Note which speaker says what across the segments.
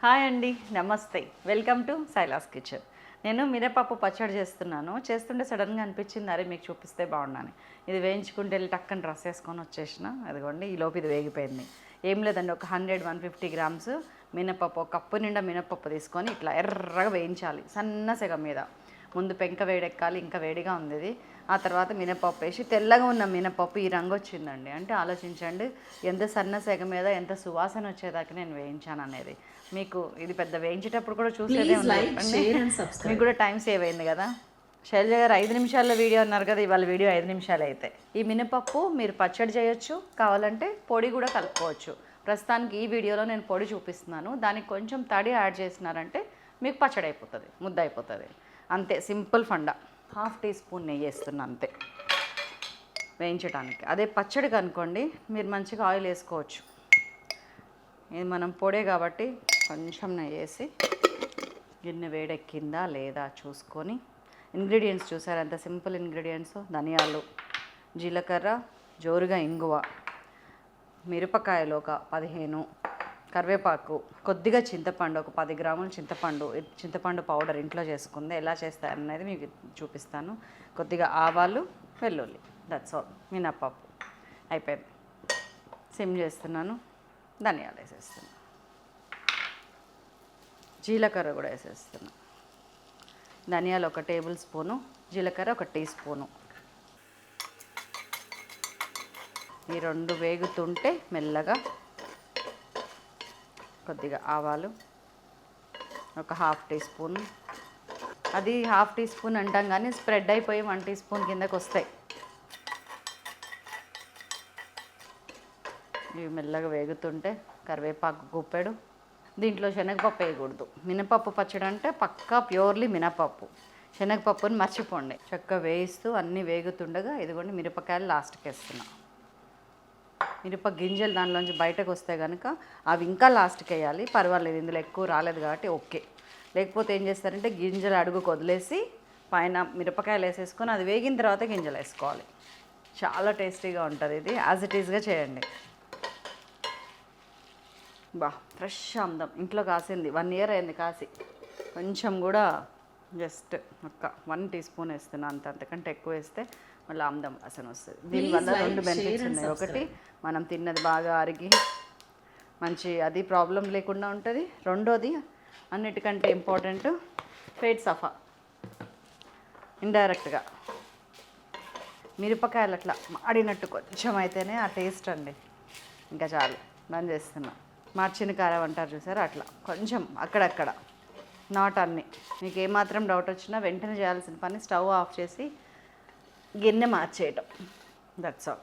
Speaker 1: Hi అండి, నమస్తే. Welcome to Silas kitchen. నేను మినపప్పు పచ్చడి చేస్తుంటే సడన్గా అనిపించింది, అరే మీకు చూపిస్తే బాగున్నాను. ఇది వేయించుకుంటే వెళ్ళి టక్కని రస్ వేసుకొని వచ్చేసిన. అదిగోండి, ఈలోపు ఇది వేగిపోయింది. ఏం లేదండి, ఒక 150 గ్రామ్స్ మినపప్పు, ఒక కప్పు నిండా మినపప్పు తీసుకొని ఇట్లా ఎర్రగా వేయించాలి సన్న సెగ మీద. ముందు పెంక వేడెక్కాలి, ఇంకా వేడిగా ఉంది ఇది. ఆ తర్వాత మినపప్పు వేసి తెల్లగా ఉన్న మినపప్పు ఈ రంగు వచ్చిందండి. అంటే ఆలోచించండి, ఎంత సన్న సెగ మీద ఎంత సువాసన వచ్చేదాకా నేను వేయించాను అనేది. మీకు ఇది పెద్ద వేయించేటప్పుడు కూడా చూసేదే ఉంది. మీకు కూడా టైం సేవ్ అయింది కదా. శైలజ గారు 5 నిమిషాల్లో వీడియో అన్నారు కదా, ఇవాళ వీడియో 5 నిమిషాలు అయితే. ఈ మినపప్పు మీరు పచ్చడి చేయొచ్చు, కావాలంటే పొడి కూడా కలుపుకోవచ్చు. ప్రస్తుతానికి ఈ వీడియోలో నేను పొడి చూపిస్తున్నాను. దానికి కొంచెం తడి యాడ్ చేసినారంటే మీకు పచ్చడి అయిపోతుంది, ముద్ద అయిపోతుంది. అంతే, సింపుల్ ఫండా. 1/2 టీ స్పూన్ నెయ్యి వేస్తున్నా అంతే వేయించడానికి. అదే పచ్చడికి అనుకోండి, మీరు మంచిగా ఆయిల్ వేసుకోవచ్చు. ఇది మనం పొడే కాబట్టి కొంచెం నెయ్యి వేసి గిన్నె వేడెక్కిందా లేదా చూసుకొని, ఇంగ్రీడియంట్స్ చూసారు ఎంత సింపుల్ ఇంగ్రీడియంట్స్. ధనియాలు, జీలకర్ర, జోరుగా ఇంగువ, మిరపకాయలు ఒక 15, కరివేపాకు, కొద్దిగా చింతపండు, ఒక 10 గ్రాముల చింతపండు పౌడర్ ఇంట్లో చేసుకుంది. ఎలా చేస్తారనేది మీకు చూపిస్తాను. కొద్దిగా ఆవాలు, వెల్లుల్లి, దట్స్ ఆల్. మినపప్పు అయిపోయింది. సిమ్ చేస్తున్నాను. ధనియాలు వేసేస్తున్నాను, జీలకర్ర కూడా వేసేస్తున్నాను. ధనియాలు 1 టేబుల్ స్పూను, జీలకర్ర 1 టీ స్పూను. ఈ రెండు వేగుతుంటే మెల్లగా కొద్దిగా ఆవాలు ఒక 1/2 టీ స్పూన్. అది 1/2 టీ స్పూన్ అంటాం కానీ స్ప్రెడ్ అయిపోయి 1 టీ స్పూన్ కిందకు వస్తాయి. ఇవి మెల్లగా వేగుతుంటే కరివేపాకు గుప్పెడు. దీంట్లో శనగపప్పు వేయకూడదు. మినపప్పు పచ్చడి అంటే పక్కా ప్యూర్లీ మినపప్పు. శనగపప్పుని మర్చిపోండి. చక్కగా వేయిస్తూ అన్నీ వేగుతుండగా ఇదిగోండి మిరపకాయలు లాస్ట్కి వేస్తున్నా. మిరప గింజలు దానిలోంచి బయటకు వస్తే కనుక అవి ఇంకా లాస్ట్కి వేయాలి. పర్వాలేదు, ఇందులో ఎక్కువ రాలేదు కాబట్టి ఓకే. లేకపోతే ఏం చేస్తారంటే గింజలు అడుగుకు వదిలేసి పైన మిరపకాయలు వేసేసుకొని అది వేగిన తర్వాత గింజలు వేసుకోవాలి. చాలా టేస్టీగా ఉంటుంది. ఇది యాజ్ ఇట్ ఈస్గా చేయండి. ఫ్రెష్ ఆముదం ఇంట్లో కాసింది. 1 ఇయర్ అయింది కాసి. కొంచెం కూడా జస్ట్ ఒక 1 టీ స్పూన్ వేస్తున్నాను అంత. అంతకంటే ఎక్కువ వేస్తే మళ్ళీ ఆముదం వాసన వస్తుంది. దీనివల్ల 2 బెనిఫిట్స్ ఉన్నాయి. ఒకటి, మనం తిన్నది బాగా అరిగి మంచి అది ప్రాబ్లం లేకుండా ఉంటుంది. రెండోది, అన్నిటికంటే ఇంపార్టెంట్, పేట్ సఫా ఇండైరెక్ట్గా. మిరపకాయలు అట్లా మాడినట్టు కొంచెం అయితేనే ఆ టేస్ట్ అండి. ఇంకా చాలు, బంద్ చేస్తున్నా. మార్చిన కారం అంటారు చూసారు, అట్లా కొంచెం అక్కడక్కడ, నాట్ అన్నీ. మీకు ఏమాత్రం డౌట్ వచ్చినా వెంటనే చేయాల్సిన పని స్టవ్ ఆఫ్ చేసి గిన్నె మార్చేయటం. That's all.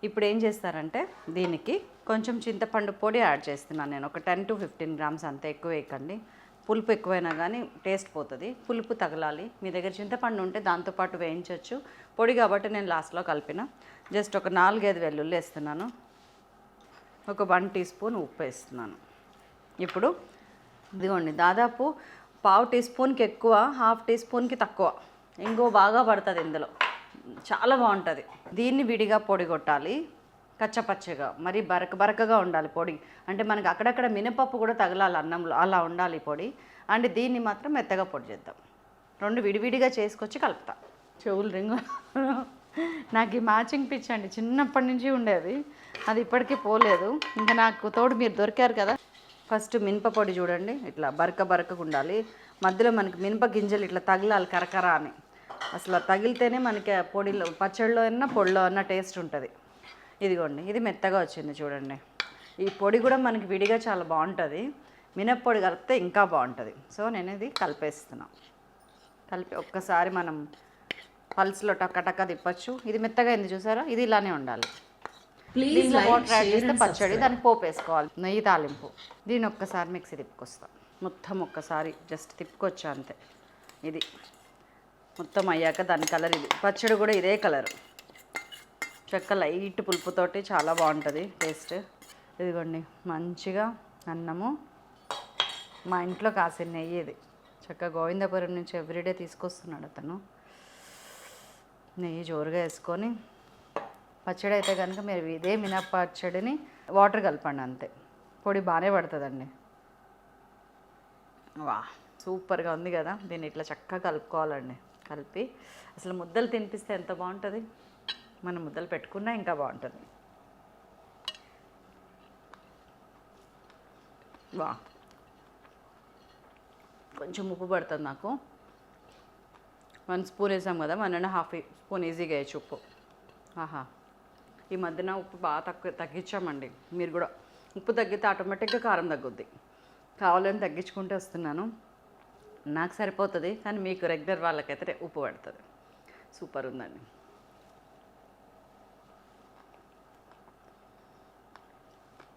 Speaker 1: ఇప్పుడు ఏం చేస్తారంటే దీనికి కొంచెం చింతపండు పొడి యాడ్ చేస్తున్నాను నేను. ఒక 10 to 15 గ్రామ్స్, అంత ఎక్కువ వేయకండి. పులుపు ఎక్కువైనా కానీ టేస్ట్ పోతుంది. పులుపు తగలాలి. మీ దగ్గర చింతపండు ఉంటే దాంతోపాటు వేయించవచ్చు. పొడి కాబట్టి నేను లాస్ట్లో కలిపిన. జస్ట్ ఒక 4-5 వెల్లుల్లి వేస్తున్నాను. ఒక 1 టీ స్పూన్ ఉప్పు వేస్తున్నాను. ఇప్పుడు ఇదిగోండి, దాదాపు 1/2 టీ స్పూన్కి ఎక్కువ, 1/2 టీ స్పూన్కి తక్కువ ఇంకో బాగా పడుతుంది ఇందులో. చాలా బాగుంటుంది. దీన్ని విడిగా పొడి కొట్టాలి, కచ్చపచ్చగా. మరి బరకగా ఉండాలి పొడి. అంటే మనకి అక్కడక్కడ మినపప్పు కూడా తగలాలి అన్నంలో, అలా ఉండాలి పొడి. అండ్ దీన్ని మాత్రం మెత్తగా పొడి చేద్దాం. 2 విడివిడిగా చేసుకొచ్చి కలుపుతా. చెవులు రింగు. నాకు ఈ మ్యాచింగ్ పిచ్ అండి, చిన్నప్పటి నుంచి ఉండేది. అది ఇప్పటికీ పోలేదు. ఇంకా నాకు తోడు మీరు దొరికారు కదా. ఫస్ట్ మినప పొడి చూడండి, ఇట్లా బరకగా ఉండాలి. మధ్యలో మనకి మినప గింజలు ఇట్లా తగలాలి కరకర అని. అసలు తగిలితేనే మనకి పొడిలో, పచ్చడిలో అయినా పొడిలో అన్న టేస్ట్ ఉంటుంది. ఇదిగోండి, ఇది మెత్తగా వచ్చింది చూడండి. ఈ పొడి కూడా మనకి విడిగా చాలా బాగుంటుంది. మినప్పొడి కలిపితే ఇంకా బాగుంటుంది. సో నేను ఇది కలిపేస్తున్నాను. కలిపి ఒక్కసారి మనం పల్స్లో టక్క తిప్పచ్చు. ఇది మెత్తగా అయింది చూసారా, ఇది ఇలానే ఉండాలి. దీంట్లో వాటర్ యాడ్ చేస్తే పచ్చడి, దానికి పోపు వేసుకోవాలి, నెయ్యి తాలింపు. దీన్ని ఒక్కసారి మిక్సీ తిప్పుకొస్తాం. మొత్తం ఒక్కసారి జస్ట్ తిప్పుకొచ్చా అంతే. ఇది మొత్తం అయ్యాక దాని కలర్, ఇది పచ్చడి కూడా ఇదే కలర్. చక్క లైట్ పులుపుతోటి చాలా బాగుంటుంది టేస్ట్. ఇదిగోండి మంచిగా అన్నము, మా ఇంట్లో కాసిన నెయ్యి. ఇది చక్క గోవిందపురం నుంచి ఎవ్రీడే తీసుకొస్తున్నాడు అతను. నెయ్యి జోరుగా వేసుకొని, పచ్చడి అయితే కనుక మీరు ఇదే మినప్పచ్చడిని వాటర్ కలపండి అంతే. పొడి బాగానే పడుతుందండి. వా సూపర్గా ఉంది కదా. దీన్ని ఇట్లా చక్కగా కలుపుకోవాలండి. కలిపి అసలు ముద్దలు తినిపిస్తే ఎంత బాగుంటుంది. మనం ముద్దలు పెట్టుకున్నా ఇంకా బాగుంటుంది. వా కొంచెం ఉప్పు పడుతుంది నాకు. 1 స్పూన్ వేసాం కదా, 1.5 స్పూన్ ఈజీగా వేయచ్చు ఉప్పు. ఆహా, ఈ మధ్యన ఉప్పు బాగా తగ్గించామండి. మీరు కూడా ఉప్పు తగ్గితే ఆటోమేటిక్గా కారం తగ్గుద్ది. కావాలని తగ్గించుకుంటూ వస్తున్నాను. నాకు సరిపోతుంది, కానీ మీకు రెగ్యులర్ వాళ్ళకైతే ఉప్పు పడుతుంది. సూపర్ ఉందండి.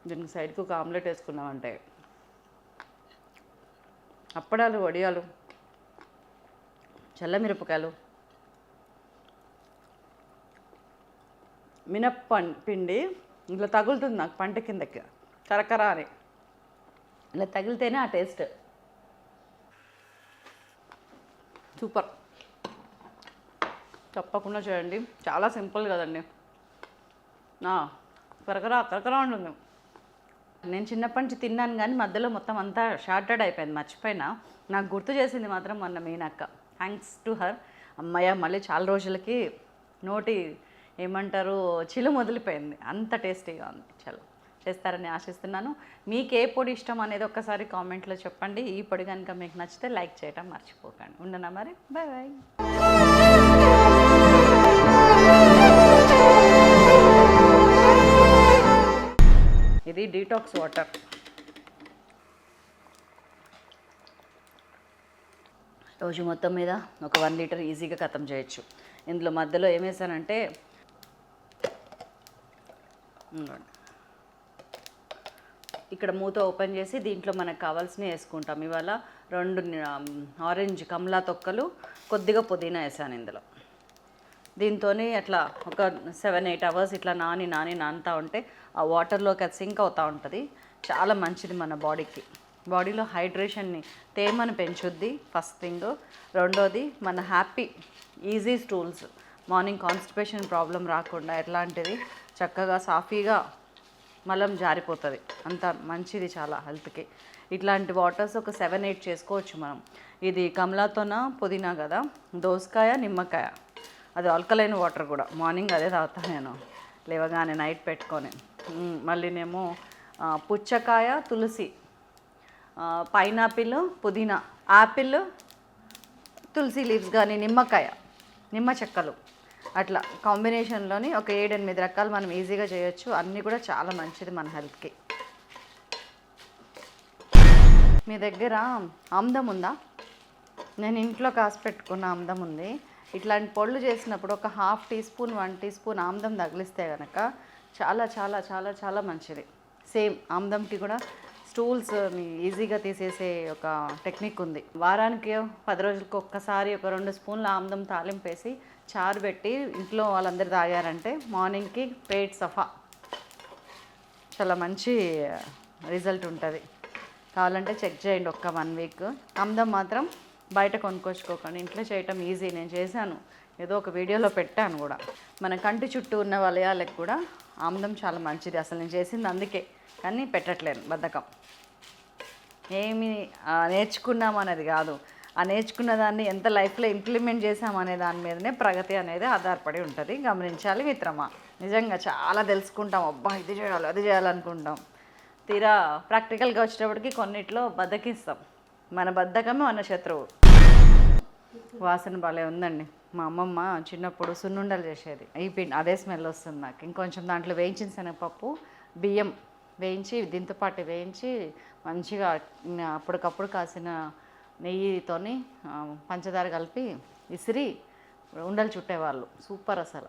Speaker 1: దీనికి సైడ్కి ఒక ఆమ్లెట్ వేసుకున్నామంటే అప్పడాలు, వడియాలు, చల్లమిరపకాయలు, పిండి ఇట్లా తగులుతుంది నాకు పంట కిందకి కరకర అని. ఇలా తగిలితేనే ఆ టేస్ట్. సూపర్. తప్పకుండా చేయండి. చాలా సింపుల్ కదండి. కరకర కరకర ఉంటుంది. నేను చిన్నప్పటి నుంచి తిన్నాను, కానీ మధ్యలో మొత్తం అంతా షార్టెడ్ అయిపోయింది, మర్చిపోయినా. నాకు గుర్తు చేసింది మాత్రం మొన్న మీనక్క. Thanks to her. అమ్మయ్య, మళ్ళీ చాలా రోజులకి నోటి ఏమంటారు చిలు మొదలిపోయింది. అంత టేస్టీగా ఉంది. చలో, చేస్తారని ఆశిస్తున్నాను. మీకు ఏ పొడి ఇష్టం అనేది ఒక్కసారి కామెంట్లో చెప్పండి. ఈ పొడి కనుక మీకు నచ్చితే లైక్ చేయటం మర్చిపోకండి. ఉండనా మరి, బాయ్ బాయ్. ఇది డీటాక్స్ వాటర్. రోజు మొత్తం మీద ఒక 1 లీటర్ ఈజీగా ఖతం చేయొచ్చు. ఇందులో మధ్యలో ఏం వేసానంటే ఇక్కడ మూత ఓపెన్ చేసి దీంట్లో మనకు కావాల్సినవి వేసుకుంటాం. ఇవాళ 2 ఆరెంజ్ కమలా తొక్కలు, కొద్దిగా పుదీనా వేసాను ఇందులో. దీంతో అట్లా ఒక 7-8 అవర్స్ ఇట్లా నానుతూ ఉంటే ఆ వాటర్లోకి అది సింక్ అవుతూ ఉంటుంది. చాలా మంచిది మన బాడీకి. బాడీలో హైడ్రేషన్ని, తేమను పెంచుద్ది ఫస్ట్ థింగ్. రెండోది మన happy easy stools, morning constipation problem రాకుండా ఎట్లాంటిది చక్కగా సాఫీగా మలం జారిపోతుంది. అంత మంచిది చాలా హెల్త్కి. ఇట్లాంటి వాటర్స్ ఒక 7-8 చేసుకోవచ్చు మనం. ఇది కమలాతోన పుదీనా కదా, దోసకాయ, నిమ్మకాయ, అది ఆల్కలైన్ వాటర్ కూడా. మార్నింగ్ అదే తాగుతాను నేను లేవగానే, నైట్ పెట్టుకొని. మళ్ళీనేమో పుచ్చకాయ, తులసి, పైనాపిల్, పుదీనా, యాపిల్, తులసి లీవ్స్ కానీ, నిమ్మకాయ, నిమ్మ చెక్కలు, అట్లా కాంబినేషన్లోని ఒక 7-8 రకాలు మనం ఈజీగా చేయొచ్చు. అన్నీ కూడా చాలా మంచిది మన హెల్త్కి. మీ దగ్గర ఆమ్దం ఉందా? నేను ఇంట్లో కాసి పెట్టుకున్న ఆమ్దం ఉంది. ఇట్లాంటి పొళ్ళు చేసినప్పుడు ఒక 1/2 టీ స్పూన్ 1 టీ స్పూన్ ఆమ్దం తగిలిస్తే కనుక చాలా చాలా చాలా చాలా మంచిది. సేమ్ ఆమ్దంకి కూడా స్టూల్స్ ఈజీగా తీసేసే ఒక టెక్నిక్ ఉంది. వారానికి 10 రోజులకు ఒక్కసారి ఒక 2 స్పూన్ల ఆమ్దం తాలింపేసి చారు పెట్టి ఇంట్లో వాళ్ళందరూ తాగారంటే మార్నింగ్కి పేట్ సఫా, చాలా మంచి రిజల్ట్ ఉంటుంది. కావాలంటే చెక్ చేయండి ఒక్క 1 వీక్. ఆమ్దం మాత్రం బయట కొనుక్కొచ్చుకోకండి, ఇంట్లో చేయటం ఈజీ. నేను చేశాను, ఏదో ఒక వీడియోలో పెట్టాను కూడా. మన కంటి చుట్టూ ఉన్న వలయాలకు కూడా ఆమ్దం చాలా మంచిది. అసలు నేను చేసింది అందుకే, కానీ పెట్టట్లేను, బద్ధకం. ఏమి నేర్చుకున్నాం అనేది కాదు, ఆ నేర్చుకున్న దాన్ని ఎంత లైఫ్లో ఇంప్లిమెంట్ చేసామనే దాని మీదనే ప్రగతి అనేది ఆధారపడి ఉంటుంది. గమనించాలి మిత్రమా. నిజంగా చాలా తెలుసుకుంటాం, అబ్బా ఇది చేయాలి అది చేయాలనుకుంటాం. తీరా ప్రాక్టికల్గా వచ్చేటప్పటికి కొన్నిట్లో బద్దకిస్తాం. మన బద్ధకమే మన శత్రువు. వాసన భలే ఉందండి. మా అమ్మమ్మ చిన్నప్పుడు సున్నుండలు చేసేది. ఈ పిండి అదే స్మెల్ వస్తుంది నాకు. ఇంకొంచెం దాంట్లో వేయించిన శనగపప్పు, బియ్యం వేయించి, దీంతో పాటు వేయించి మంచిగా అప్పటికప్పుడు కాసిన నెయ్యితోని పంచదార కలిపి విసిరి ఉండలు చుట్టేవాళ్ళు. సూపర్ అసలు.